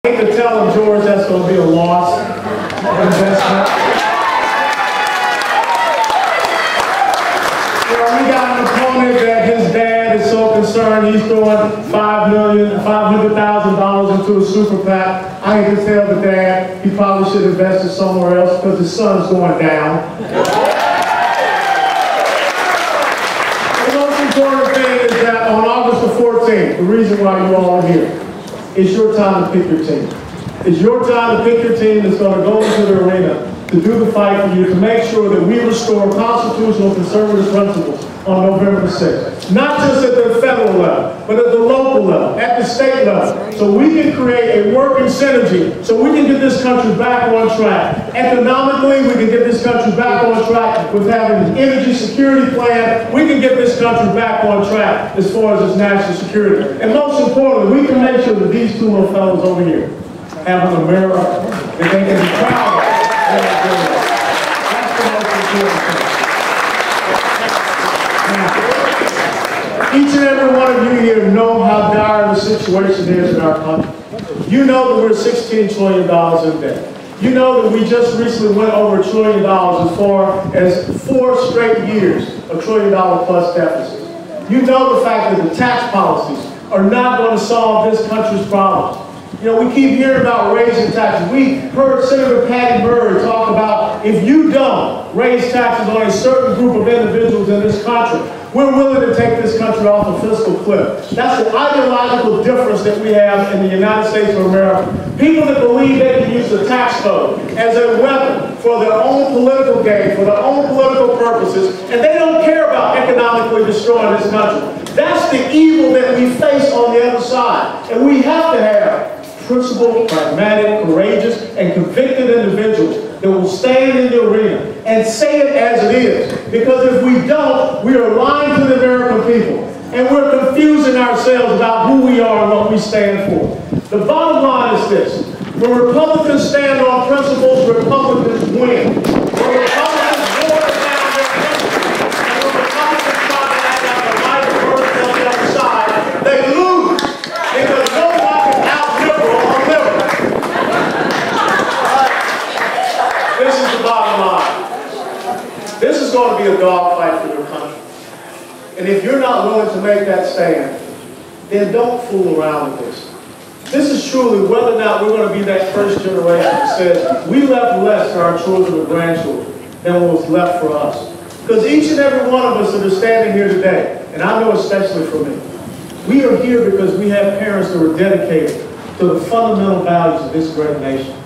I hate to tell him, George, that's going to be a loss of investment. We got an opponent that his dad is so concerned he's throwing $500,000 into a super PAC. I hate to tell the dad he probably should invest it somewhere else because his son's going down. The most important thing is that on August the 14th, the reason why you all are here, it's your time to pick your team. It's your time to pick your team that's going to go into the arena to do the fight for you, to make sure that we restore constitutional conservative principles on November the 6th. Not just at the federal level, but at the local level, at the state level. So we can create a working synergy so we can get this country back on track. Economically, we can get this country back on track with having an energy security plan. We can get this country back on track as far as its national security. And most importantly, we can make sure that these two little fellows over here have an America that they can be proud of. That's the most important thing. Now, each and every one of you here know how dire the situation is in our country. You know that we're $16 trillion in debt. You know that we just recently went over $1 trillion as far as 4 straight years of $1 trillion plus deficits. You know the fact that the tax policies are not going to solve this country's problems. You know, we keep hearing about raising taxes. We heard Senator Patty Murray talk about if you don't raise taxes on a certain group of individuals in this country, we're willing to take this country off a fiscal cliff. That's the ideological difference that we have in the United States of America. People that believe they can use the tax code as a weapon for their own political gain, for their own political purposes, and they don't care about economically destroying this country. That's the evil that we face on the other side. And we have to have principled, pragmatic, courageous, and convicted individuals that will stand in the arena and say it as it is. Because if we don't, we are lying to the American people. And we're confusing ourselves about who we are and what we stand for. The bottom line is this. When Republicans stand on principles, Republicans win. When Republicans water down their principles, and when Republicans try to act like a mighty person on the other side, they lose. Because nobody can out-liberal a liberal. This is the bottom line. This is going to be a dogfight for your country. And if you're not willing to make that stand, then don't fool around with this. This is truly whether or not we're going to be that first generation that says we left less to our children and grandchildren than what was left for us. Because each and every one of us that are standing here today, and I know especially for me, we are here because we have parents that were dedicated to the fundamental values of this great nation.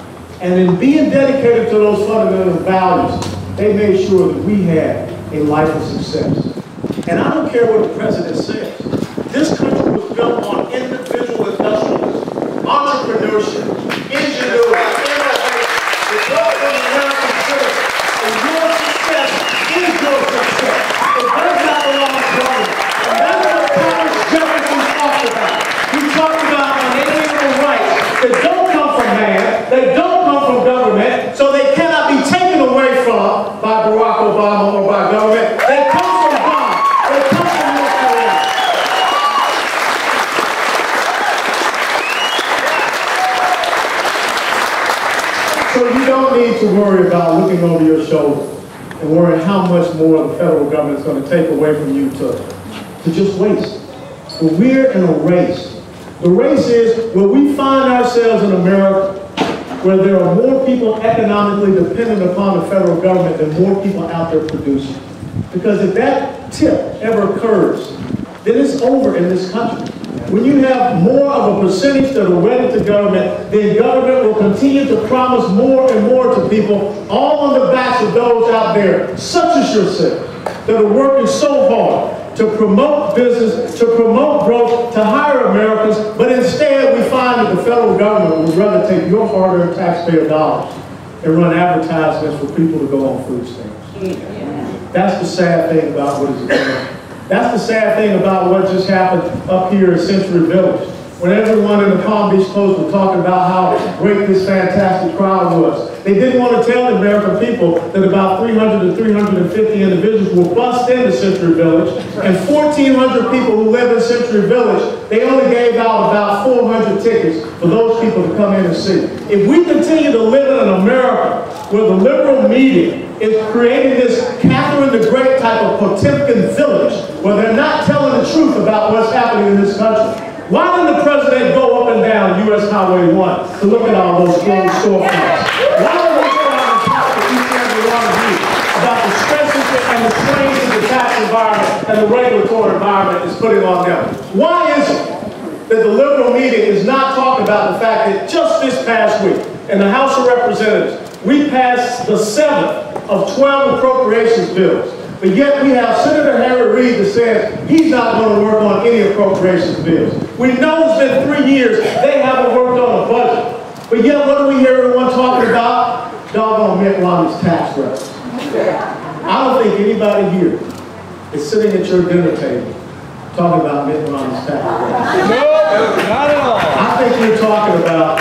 And in being dedicated to those fundamental values, they made sure that we had a life of success. And I don't care what the president says. This country was built on individual industrialism, entrepreneurship, ingenuity, innovation, the growth of the American citizen. And your success is your success. It does not belong to government. And that's what Thomas Jefferson talked about. He talked about unalienable rights that don't come from man, they don't come from government, so they cannot be taken away from by Barack Obama or by government. They come from God. They come from North Carolina. So you don't need to worry about looking over your shoulder and worrying how much more the federal government is going to take away from you to just waste. But we're in a race. The race is where we find ourselves in America where there are more people economically dependent upon the federal government than more people out there producing. Because if that tip ever occurs, then it's over in this country. When you have more of a percentage that are wedded to government, then government will continue to promise more and more to people, all on the backs of those out there, such as yourself, that are working so hard to promote business, to promote growth, to hire Americans, but instead we find that the federal government would rather take your hard-earned taxpayer dollars and run advertisements for people to go on food stamps. That's the sad thing about what is going on. That's the sad thing about what just happened up here in Century Village. when everyone in the Palm Beach Post was talking about how great this fantastic crowd was. They didn't want to tell the American people that about 300 to 350 individuals will bust into Century Village, and 1,400 people who live in Century Village, they only gave out about 400 tickets for those people to come in and see. If we continue to live in an America where the liberal media is creating this Catherine the Great type of Potemkin village, where they're not telling the truth about what's happening in this country, why didn't the president go up and down U.S. Highway 1 to look at all those closed storefronts? Why didn't he go out and talk to each and every one of you about the stresses and the strains that the tax environment and the regulatory environment is putting on them? Why is it that the liberal media is not talking about the fact that just this past week in the House of Representatives, we passed the 7th of 12 appropriations bills? But yet we have Senator Harry Reid that says he's not going to work on any appropriations bills. We know it's been 3 years, they haven't worked on a budget. But yet what do we hear everyone talking about? Doggone Mitt Romney's tax records. I don't think anybody here is sitting at your dinner table talking about Mitt Romney's tax records. No, not at all. I think you're talking about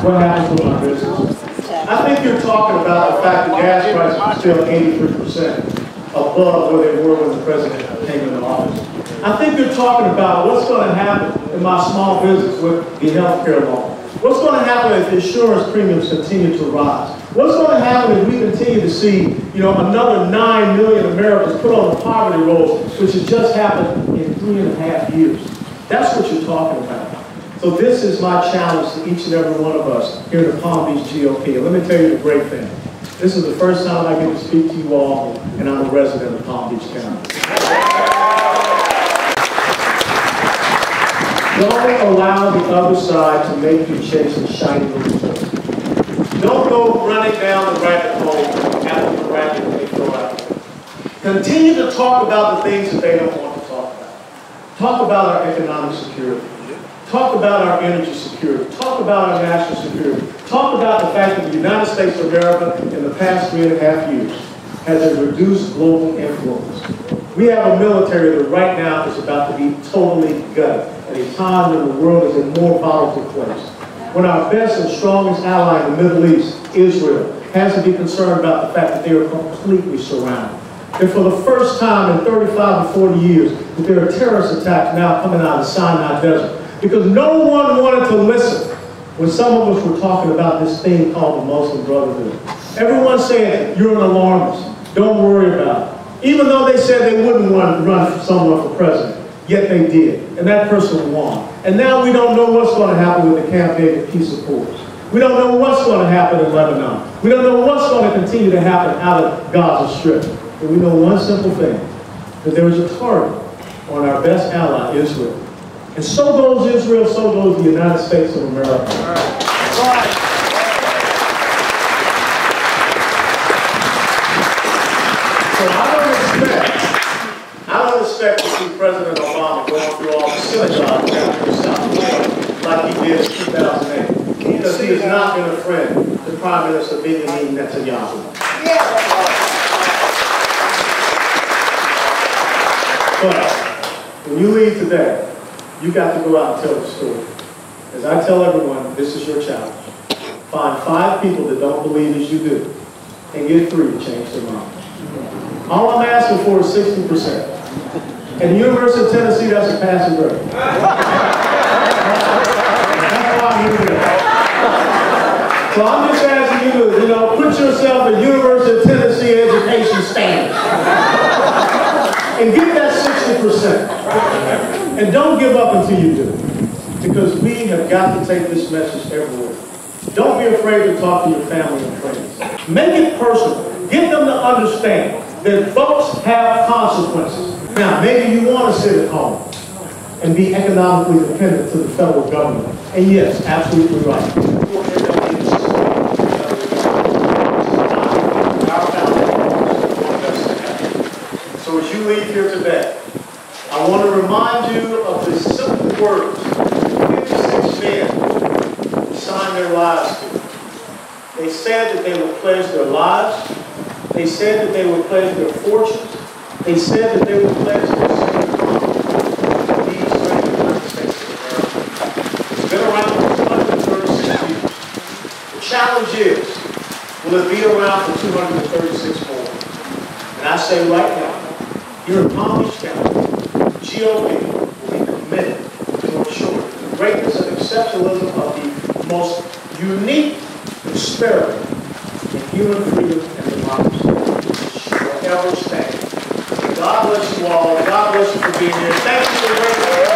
what happens with our business. I think you're talking about the fact that gas prices are still 83% above where they were when the president came into office. I think you're talking about what's going to happen in my small business with the health care law. What's going to happen if insurance premiums continue to rise? What's going to happen if we continue to see, another 9 million Americans put on the poverty rolls, which has just happened in 3.5 years? That's what you're talking about. So this is my challenge to each and every one of us here in the Palm Beach GOP. And let me tell you the great thing. This is the first time I get to speak to you all, and I'm a resident of Palm Beach County. Don't allow the other side to make you chase a shiny little toy. Don't go running down the rabbit hole after the rabbit they throw out there. Continue to talk about the things that they don't want to talk about. Talk about our economic security. Talk about our energy security. Talk about our national security. Talk about the fact that the United States of America in the past 3.5 years has a reduced global influence. We have a military that right now is about to be totally gutted at a time when the world is a more volatile place. When our best and strongest ally in the Middle East, Israel, has to be concerned about the fact that they are completely surrounded. And for the first time in 35 to 40 years, that there are terrorist attacks now coming out of the Sinai Desert. Because no one wanted to listen when some of us were talking about this thing called the Muslim Brotherhood. Everyone said, you're an alarmist. Don't worry about it. Even though they said they wouldn't run someone for president, yet they did. And that person won. And now we don't know what's going to happen with the Camp David Peace Accords. We don't know what's going to happen in Lebanon. We don't know what's going to continue to happen out of Gaza Strip. But we know one simple thing, that there is a target on our best ally, Israel. And so goes Israel, so goes the United States of America. Right. So I don't expect to see President Obama going through all the synagogues down in South Florida like he did in 2008. Because he has not been a friend to Prime Minister Benjamin Netanyahu. But when you leave today, you got to go out and tell the story. As I tell everyone, this is your challenge. Find 5 people that don't believe as you do, and get 3 to change their mind. All I'm asking for is 60%. At the University of Tennessee, that's a passing grade. That's why I'm here today. So I'm just asking you to, put yourself at University of Tennessee education standards. And get that 60%. And don't give up until you do. Because we have got to take this message everywhere. Don't be afraid to talk to your family and friends. Make it personal. Get them to understand that votes have consequences. Now, maybe you want to sit at home and be economically dependent to the federal government. And yes, absolutely right. So as you leave here today, I want to remind you of the simple words 56 men signed their lives to. They said that they would pledge their lives. They said that they would pledge their fortunes. They said that they would pledge their sacred promise to these great United States of America. challenge is, will it be around for 236 more? And I say right now, here in Palm Beach County, GOP will be committed to ensuring the greatness and exceptionalism of the most unique experiment in human freedom and democracy forever stand. God bless you all. God bless you for being here. Thank you for